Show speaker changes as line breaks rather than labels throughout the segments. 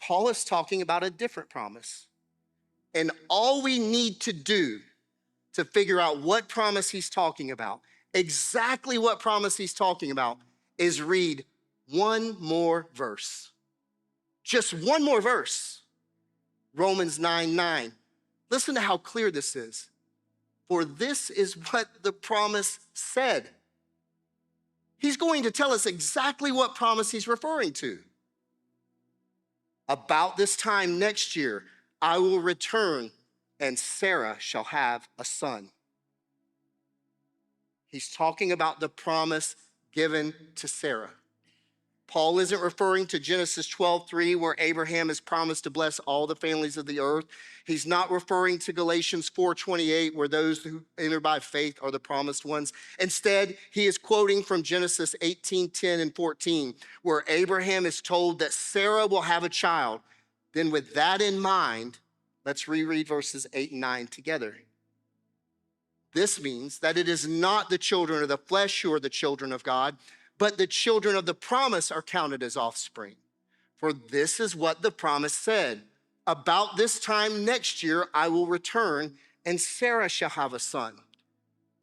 Paul is talking about a different promise. And all we need to do to figure out what promise he's talking about, exactly what promise he's talking about, is read one more verse. Just one more verse. Romans 9:9. Listen to how clear this is. For this is what the promise said. He's going to tell us exactly what promise he's referring to. About this time next year, I will return and Sarah shall have a son. He's talking about the promise given to Sarah. Paul isn't referring to Genesis 12:3, where Abraham is promised to bless all the families of the earth. He's not referring to Galatians 4:28, where those who enter by faith are the promised ones. Instead, he is quoting from Genesis 18:10 and 14, where Abraham is told that Sarah will have a child. Then with that in mind, let's reread verses 8 and 9 together. This means that it is not the children of the flesh who are the children of God, but the children of the promise are counted as offspring. For this is what the promise said. About this time next year, I will return and Sarah shall have a son.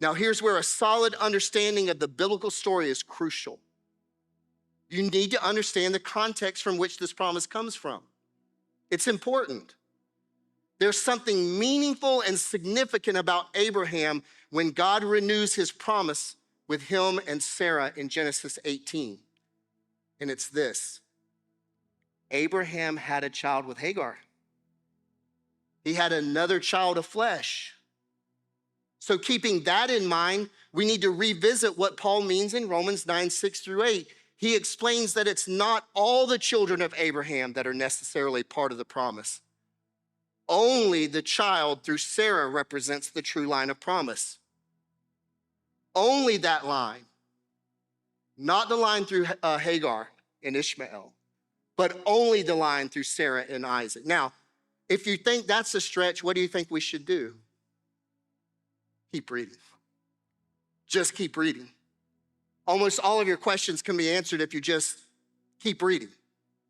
Now here's where a solid understanding of the biblical story is crucial. You need to understand the context from which this promise comes from. It's important. There's something meaningful and significant about Abraham when God renews his promise with him and Sarah in Genesis 18. And it's this. Abraham had a child with Hagar. He had another child of flesh. So keeping that in mind, we need to revisit what Paul means in Romans 9:6-8. He explains that it's not all the children of Abraham that are necessarily part of the promise. Only the child through Sarah represents the true line of promise. Only that line, not the line through Hagar and Ishmael, but only the line through Sarah and Isaac. Now, if you think that's a stretch, what do you think we should do? Keep reading. Just keep reading. Almost all of your questions can be answered if you just keep reading.